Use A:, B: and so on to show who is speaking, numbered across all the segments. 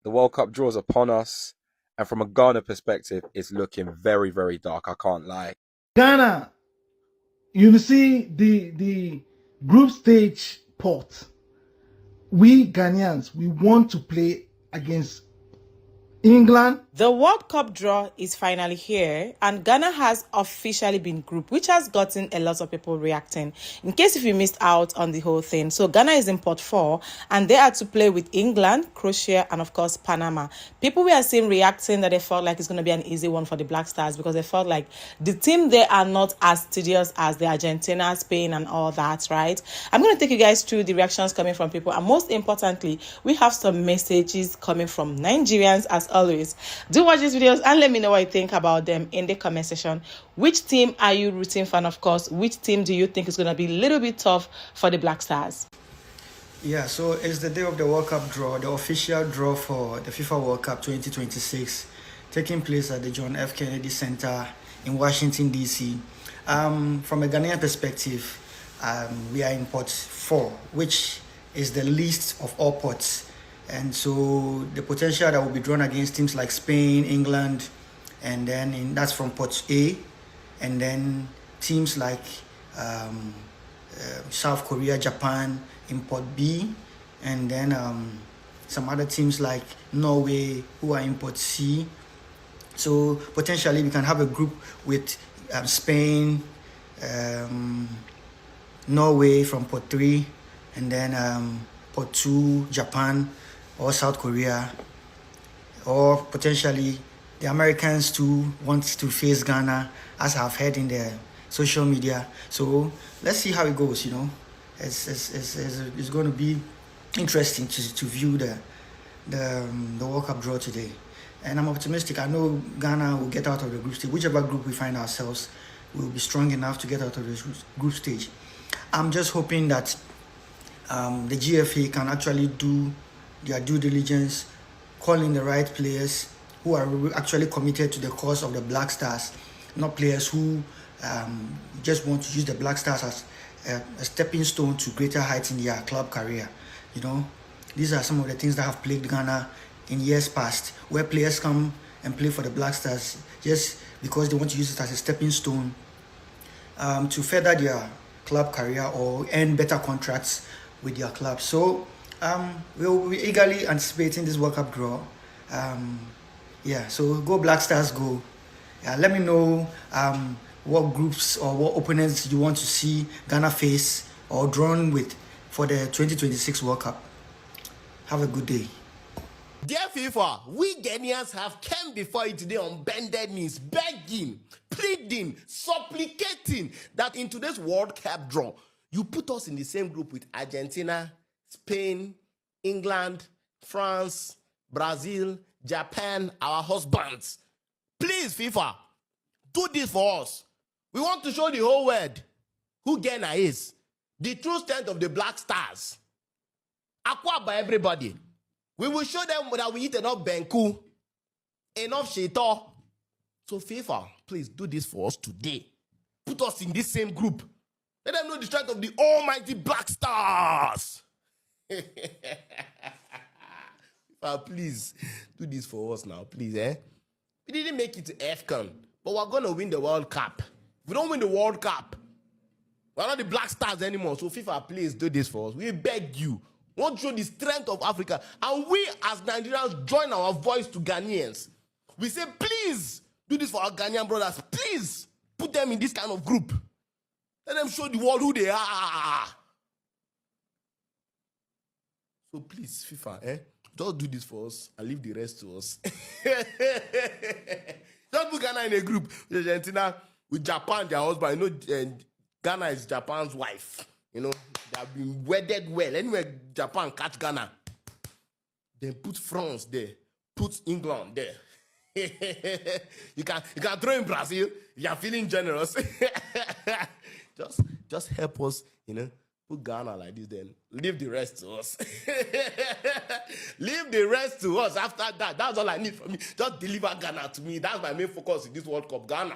A: The World Cup draws upon us, and from a Ghana perspective, it's looking very, very dark. I can't lie.
B: Ghana, you see the group stage pot. We Ghanaians, we want to play against England.
C: The World Cup draw is finally here, and Ghana has officially been grouped, which has gotten a lot of people reacting. In case if you missed out on the whole thing, so Ghana is in pot 4, and they are to play with England, Croatia, and of course Panama. People we are seeing reacting that they felt like it's going to be an easy one for the Black Stars because they felt like the team there are not as tedious as the Argentina, Spain, and all that, right? I'm going to take you guys through the reactions coming from people, and most importantly, we have some messages coming from Nigerians as always. Do watch these videos and let me know what you think about them in the comment section. Which team are you rooting for? And of course, which team do you think is going to be a little bit tough for the Black Stars?
D: Yeah, so it's the day of the World Cup draw, the official draw for the FIFA World Cup 2026, taking place at the John F. Kennedy Center in Washington, D.C. From a Ghanaian perspective, we are in pot 4, which is the least of all pots. And so the potential that will be drawn against teams like Spain, England, and then that's from pot A, and then teams like South Korea, Japan in pot B, and then some other teams like Norway who are in pot C. So potentially we can have a group with Spain, Norway from pot 3, and then pot 2, Japan or South Korea, or potentially the Americans too want to face Ghana, as I've heard in the social media. So let's see how it goes. It's going to be interesting to view the World Cup draw today, and I'm optimistic. I know Ghana will get out of the group stage. Whichever group we find ourselves, we'll be strong enough to get out of the group stage. I'm just hoping that the GFA can actually do their due diligence, call in the right players who are actually committed to the cause of the Black Stars, not players who just want to use the Black Stars as a stepping stone to greater heights in their club career. These are some of the things that have plagued Ghana in years past, where players come and play for the Black Stars just because they want to use it as a stepping stone to further their club career or earn better contracts with their club. So we'll be eagerly anticipating this World Cup draw. So go Black Stars, go. Let me know what groups or what opponents you want to see Ghana face or drawn with for the 2026 World Cup. Have a good day.
E: Dear FIFA, we Ghanaians have come before you today on bended knees, begging, pleading, supplicating that in today's World Cup draw, you put us in the same group with Argentina, Spain, England, France, Brazil, Japan, our husbands. Please, FIFA, do this for us. We want to show the whole world who Ghana is, the true strength of the Black Stars. Aqua by everybody. We will show them that we eat enough Benku, enough Shito. So FIFA, please do this for us today. Put us in this same group. Let them know the strength of the almighty Black Stars. Please do this for us now, please. We didn't make it to AFCON, but we're gonna win the World Cup. If we don't win the World Cup, we're not the Black Stars anymore. So FIFA, please do this for us. We beg you. We want to show the strength of Africa, and we as Nigerians join our voice to Ghanaians. We say, please do this for our Ghanaian brothers. Please put them in this kind of group. Let them show the world who they are. So please, FIFA, just do this for us and leave the rest to us. Just put Ghana in a group with Argentina, with Japan, their husband. Ghana is Japan's wife. They have been wedded well. Anyway, Japan catch Ghana. Then put France there. Put England there. you can throw in Brazil. You are feeling generous. Just help us, put Ghana like this, then leave the rest to us. Leave the rest to us. After that, that's all I need from you. Just deliver Ghana to me. That's my main focus in this World Cup, Ghana.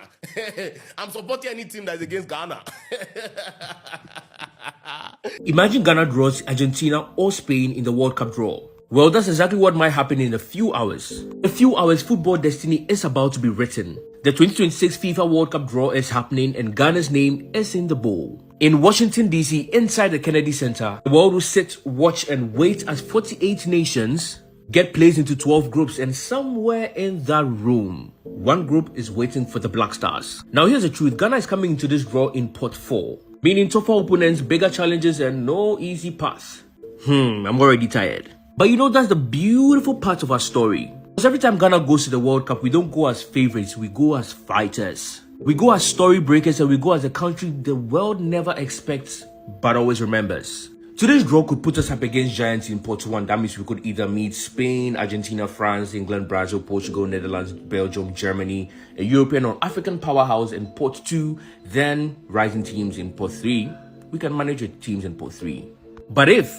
E: I'm supporting any team that's against Ghana.
F: Imagine Ghana draws Argentina or Spain in the World Cup draw. Well, that's exactly what might happen in a few hours. In a few hours, football destiny is about to be written. The 2026 FIFA World Cup draw is happening and Ghana's name is in the bowl. In Washington, D.C., inside the Kennedy Center, the world will sit, watch and wait as 48 nations get placed into 12 groups, and somewhere in that room, one group is waiting for the Black Stars. Now here's the truth, Ghana is coming into this draw in pot 4, meaning tougher opponents, bigger challenges and no easy pass. I'm already tired. But you know, that's the beautiful part of our story. Because every time Ghana goes to the World Cup, we don't go as favorites, we go as fighters. We go as story breakers, and we go as a country the world never expects but always remembers. Today's draw could put us up against giants in pot 1. That means we could either meet Spain, Argentina, France, England, Brazil, Portugal, Netherlands, Belgium, Germany, a European or African powerhouse in pot 2, then rising teams in pot 3. We can manage with teams in pot 3. But if,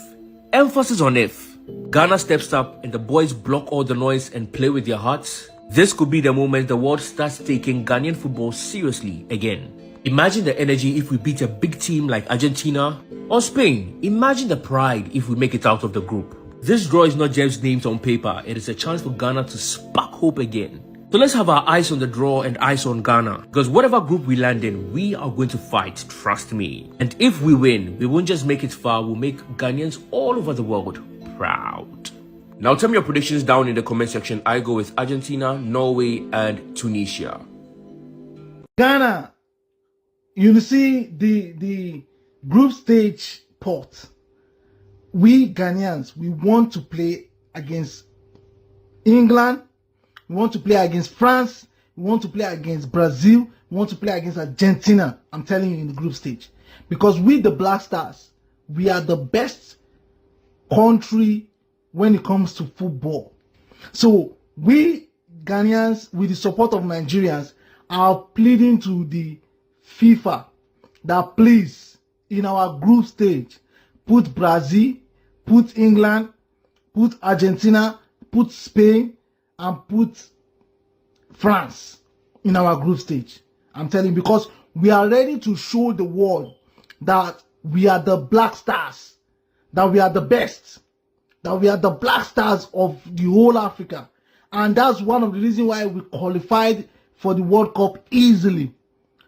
F: emphasis on if, Ghana steps up and the boys block all the noise and play with their hearts, this could be the moment the world starts taking Ghanaian football seriously again. Imagine the energy if we beat a big team like Argentina or Spain. Imagine the pride if we make it out of the group. This draw is not just names on paper, it is a chance for Ghana to spark hope again. So let's have our eyes on the draw and eyes on Ghana, because whatever group we land in, we are going to fight, trust me. And if we win, we won't just make it far, we'll make Ghanaians all over the world proud. Now tell me your predictions down in the comment section. I go with Argentina, Norway and Tunisia.
B: Ghana, you see the group stage pot. We Ghanaians, we want to play against England, we want to play against France, we want to play against Brazil, we want to play against Argentina, I'm telling you, in the group stage. Because we the Black Stars, we are the best country when it comes to football. So we Ghanaians, with the support of Nigerians, are pleading to the FIFA that please, in our group stage, put Brazil, put England, put Argentina, put Spain, and put France in our group stage. I'm telling you, because we are ready to show the world that we are the Black Stars, that we are the best, that we are the Black Stars of the whole Africa. And that's one of the reasons why we qualified for the World Cup easily.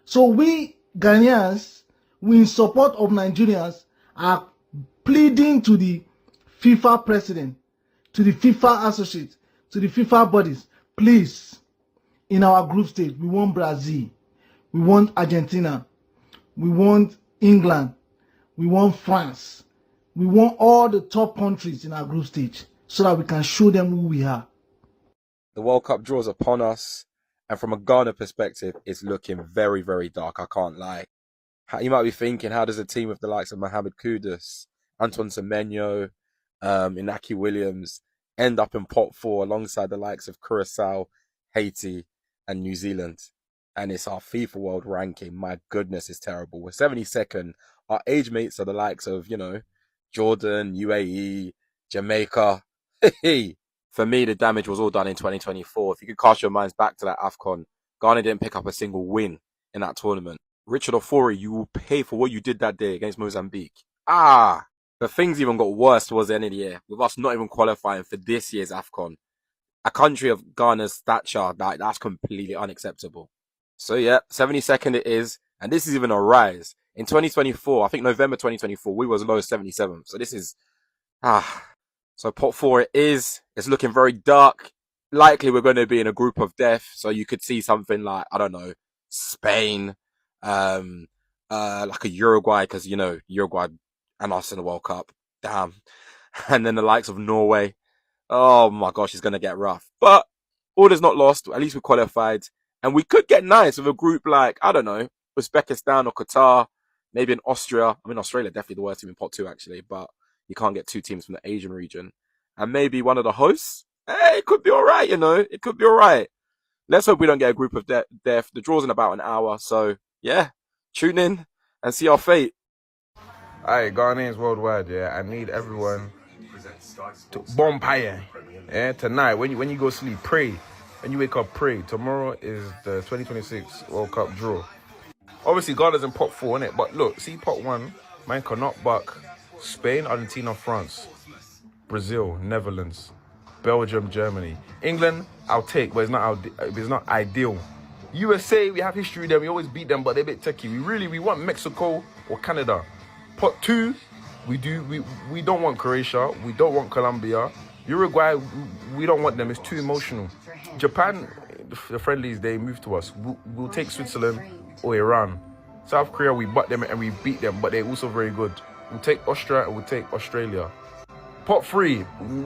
B: So we Ghanaians, we in support of Nigerians, are pleading to the FIFA president, to the FIFA associate, to the FIFA bodies, please, in our group stage, we want Brazil, we want Argentina, we want England, we want France, we want all the top countries in our group stage so that we can show them who we are.
A: The World Cup draws upon us, and from a Ghana perspective, it's looking very, very dark. I can't lie. You might be thinking, how does a team with the likes of Mohamed Kudus, Anton Semenyo, Inaki Williams end up in pot 4 alongside the likes of Curacao, Haiti, and New Zealand? And it's our FIFA World Ranking. My goodness, it's terrible. We're 72nd. Our age mates are the likes of, Jordan, UAE, Jamaica. For me, the damage was all done in 2024. If you could cast your minds back to that AFCON, Ghana didn't pick up a single win in that tournament. Richard Ofori, you will pay for what you did that day against Mozambique. The things even got worse towards the end of the year, with us not even qualifying for this year's AFCON. A country of Ghana's stature, that's completely unacceptable. So yeah, 72nd it is, and this is even a rise. In 2024, I think November 2024, we was low as 77th. So this is, so pot 4 it is. It's looking very dark. Likely we're going to be in a group of death. So you could see something like, I don't know, Spain, like a Uruguay, because, Uruguay and us in the World Cup. Damn. And then the likes of Norway. Oh my gosh, it's going to get rough. But all is not lost. At least we qualified. And we could get nice with a group like, I don't know, Uzbekistan or Qatar, maybe in Austria. I mean, Australia definitely the worst team in pot 2, actually. But you can't get 2 teams from the Asian region. And maybe one of the hosts. Hey, it could be all right, It could be all right. Let's hope we don't get a group of death. The draw's in about an hour. So, yeah, tune in and see our fate.
G: Alright, Ghanaians worldwide, yeah. I need everyone to bonfire. Yeah, tonight, when you go sleep, pray. When you wake up, pray. Tomorrow is the 2026 World Cup draw. Obviously, Ghana's in pot 4, innit? But look, see pot 1, man can knock back Spain, Argentina, France. Brazil, Netherlands, Belgium, Germany. England, I'll take, but it's not ideal. USA, we have history there. We always beat them, but they're a bit techie. We want Mexico or Canada. Pot 2, we don't want Croatia. We don't want Colombia. Uruguay, we don't want them. It's too emotional. Japan, the friendlies, they move to us. We'll take Switzerland or Iran. South Korea, we butt them and we beat them, but they're also very good. We'll take Austria and we'll take Australia. Pot 3,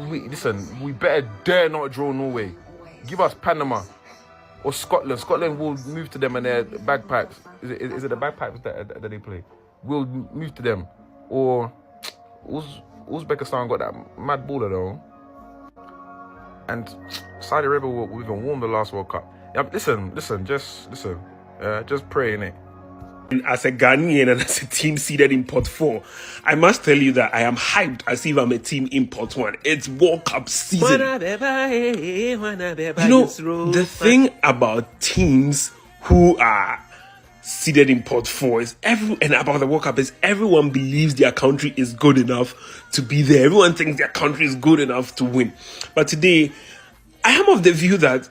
G: we better dare not draw Norway. Give us Panama or Scotland. Scotland will move to them and their bagpipes. Is it the bagpipes that they play? We'll move to them. Or Uzbekistan got that mad baller though. And Saudi Arabia will even won the last World Cup. Yeah, listen, just pray, innit?
F: As a Ghanaian and as a team seeded in pot 4, I must tell you that I am hyped as if I'm a team in pot 1. It's World Cup season. You know, the thing about teams who are seeded in pot 4 is and about the World Cup is everyone believes their country is good enough to be there. Everyone thinks their country is good enough to win. But today, I am of the view that,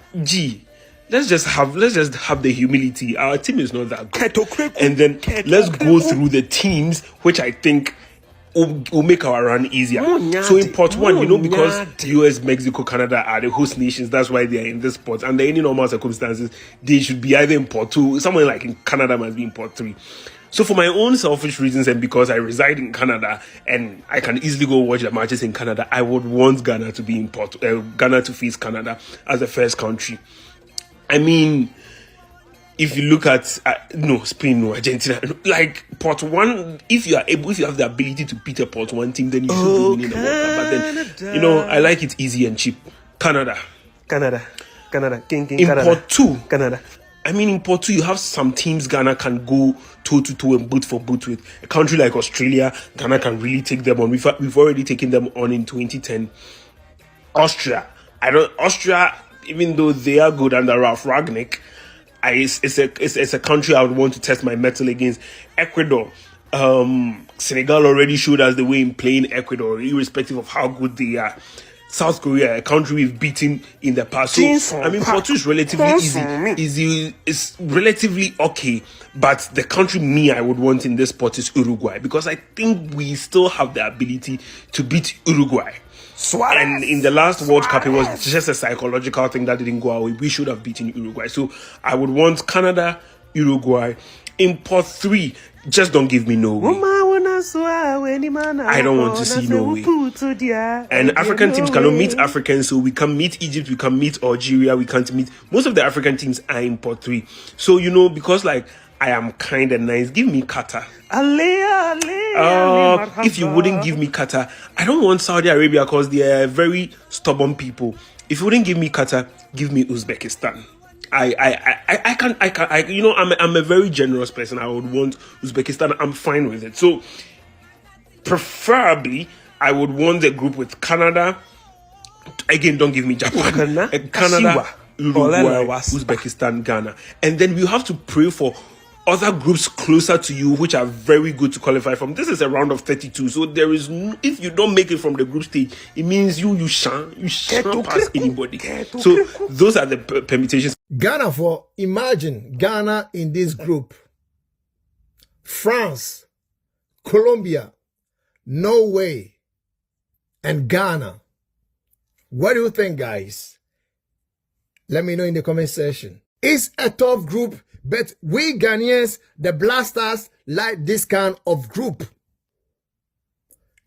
F: let's just have the humility. Our team is not that good. And then let's go through the teams which I think will make our run easier. So in pot 1, you know, because US, Mexico, Canada are the host nations, that's why they are in this pot. Under any normal circumstances, they should be either in pot 2, somewhere like in Canada must be in pot 3. So for my own selfish reasons and because I reside in Canada and I can easily go watch the matches in Canada, I would want Ghana to be in Ghana to face Canada as the first country. I mean, if you look at Spain, no, Argentina, like pot 1, if you have the ability to beat a pot 1 team, then you should be winning the World Cup. But then, I like it easy and cheap. Canada. In pot 2, Canada. I mean, in pot 2, you have some teams Ghana can go toe-to-toe and boot for boot with. A country like Australia, Ghana can really take them on. We've already taken them on in 2010. Austria, even though they are good under Ralph Ragnick, it's a country I would want to test my mettle against. Ecuador, Senegal already showed us the way in playing Ecuador, irrespective of how good they are. South Korea, a country we've beaten in the past. So, I mean, pot 2 is relatively easy. It's relatively okay. But the country I would want in this pot is Uruguay, because I think we still have the ability to beat Uruguay. And in the last World Cup, it was just a psychological thing that didn't go away. We should have beaten Uruguay. So I would want Canada, Uruguay. In pot 3, just don't give me Norway. I don't want to see Norway. And African teams cannot meet Africans, so we can meet Egypt, we can meet Algeria, we can't meet. Most of the African teams are in pot 3. So, because I am kind of nice, give me Qatar. If you wouldn't give me Qatar, I don't want Saudi Arabia because they are very stubborn people. If you wouldn't give me Qatar, give me Uzbekistan. I'm a very generous person. I would want Uzbekistan. I'm fine with it. So preferably I would want the group with Canada. Again, don't give me Japan. Canada, Uruguay, Uzbekistan, Ghana. And then we have to pray for other groups closer to you, which are very good to qualify from. This is a round of 32, so there is if you don't make it from the group stage, it means you shan't pass anybody. So those are the permutations.
H: Ghana, imagine Ghana in this group. France, Colombia, Norway, and Ghana. What do you think, guys? Let me know in the comment section. It's a tough group, but we Ghanaians, the Blasters, like this kind of group.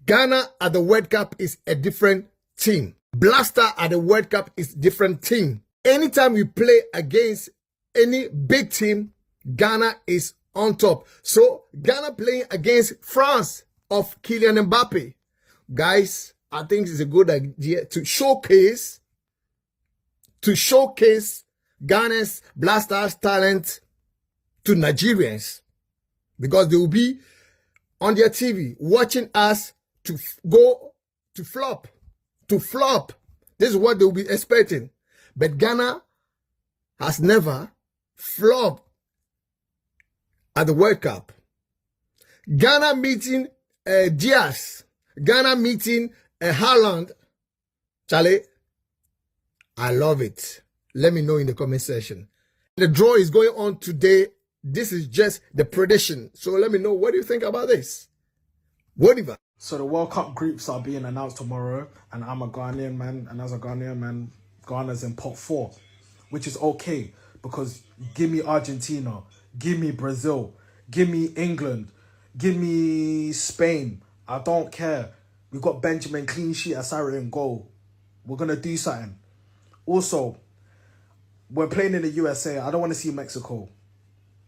H: Ghana at the World Cup is a different team. Blaster at the World Cup is different team. Anytime we play against any big team, Ghana is on top. So Ghana playing against France of Kylian Mbappe. Guys, I think it's a good idea to showcase Ghana's Blasters talent to Nigerians, because they will be on their TV watching us to go to flop. This is what they will be expecting. But Ghana has never flopped at the World Cup. Ghana meeting Diaz. Ghana meeting And Haaland, Charlie, I love it. Let me know in the comment section. The draw is going on today. This is just the prediction. So let me know, what do you think about this? Whatever.
I: So the World Cup groups are being announced tomorrow, and I'm a Ghanaian man, and as a Ghanaian man, Ghana's in pot 4, which is okay, because give me Argentina, give me Brazil, give me England, give me Spain. I don't care. We got Benjamin clean sheet, Asari in goal. We're going to do something. Also, we're playing in the USA. I don't want to see Mexico.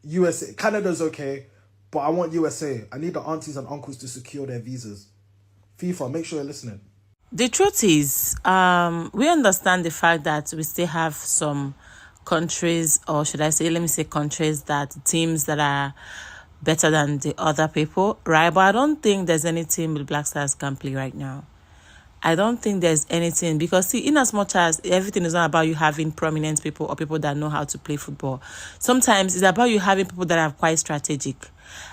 I: USA, Canada's okay, but I want USA. I need the aunties and uncles to secure their visas. FIFA, make sure you're listening.
C: The truth is, we understand the fact that we still have some countries, or should I say, let me say countries, that teams that are better than the other people, right? But I don't think there's any team with Black Stars can play right now. I don't think there's anything, because see, in as much as everything is not about you having prominent people or people that know how to play football, sometimes it's about you having people that are quite strategic.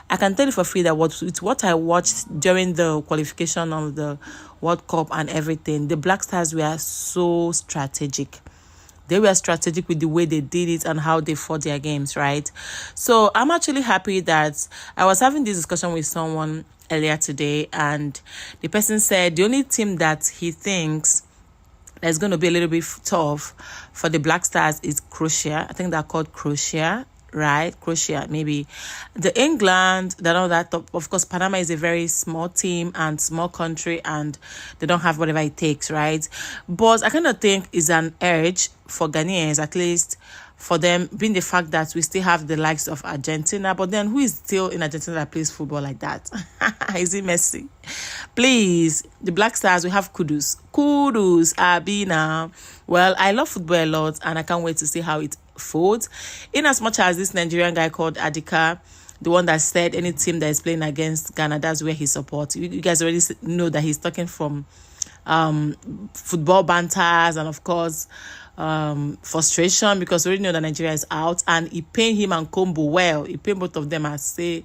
C: I can tell you for free that with what I watched during the qualification of the World Cup and everything, the Black Stars were so strategic. They were strategic with the way they did it and how they fought their games, right? So I'm actually happy that I was having this discussion with someone earlier today, and the person said the only team that he thinks is going to be a little bit tough for the Black Stars is Croatia. I think they're called Croatia, right? Croatia, maybe. The England, they're not that top. Of course, Panama is a very small team and small country, and they don't have whatever it takes, right? But I kind of think it's an urge for Ghanaians, at least for them, being the fact that we still have the likes of Argentina. But then who is still in Argentina that plays football like that? Is it Messi? Please, the Black Stars, we have kudos. Kudos, Abina. Well, I love football a lot, and I can't wait to see how it folds. In as much as this Nigerian guy called Adika, the one that said any team that is playing against Ghana, that's where he supports. You guys already know that he's talking from football banters and, of course, frustration, because we already know that Nigeria is out, and he paid him and Combo well. He paid both of them and say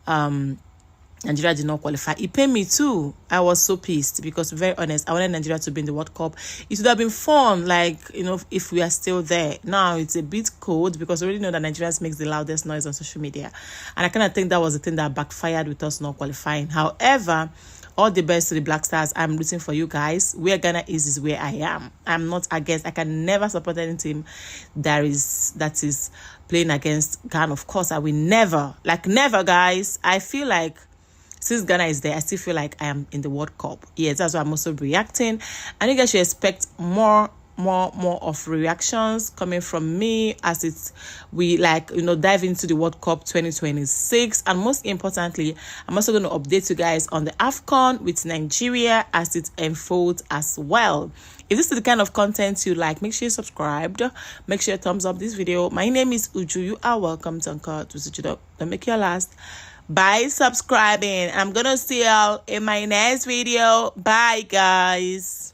C: Nigeria did not qualify. He paid me too. I was so pissed, because, to be very honest, I wanted Nigeria to be in the World Cup. It would have been fun, like, you know, if we are still there. Now it's a bit cold, because we already know that Nigerians makes the loudest noise on social media, and I kind of think that was the thing that backfired with us not qualifying. However, all the best to the Black Stars. I'm rooting for you guys. Where Ghana is where I am. I'm not against. I can never support any team that is playing against Ghana. Of course, I will never. Like, never, guys. I feel like since Ghana is there, I still feel like I am in the World Cup. Yes, that's why I'm also reacting. And you guys should expect more of reactions coming from me as we dive into the World Cup 2026. And most importantly, I'm also going to update you guys on the AFCON with Nigeria as it unfolds as well. If this is the kind of content you like, make sure you subscribed. Make sure you thumbs up this video. My name is Uju. You are welcome to Anchor to switch it up. Don't make your last by subscribing. I'm gonna see y'all in my next video. Bye, guys.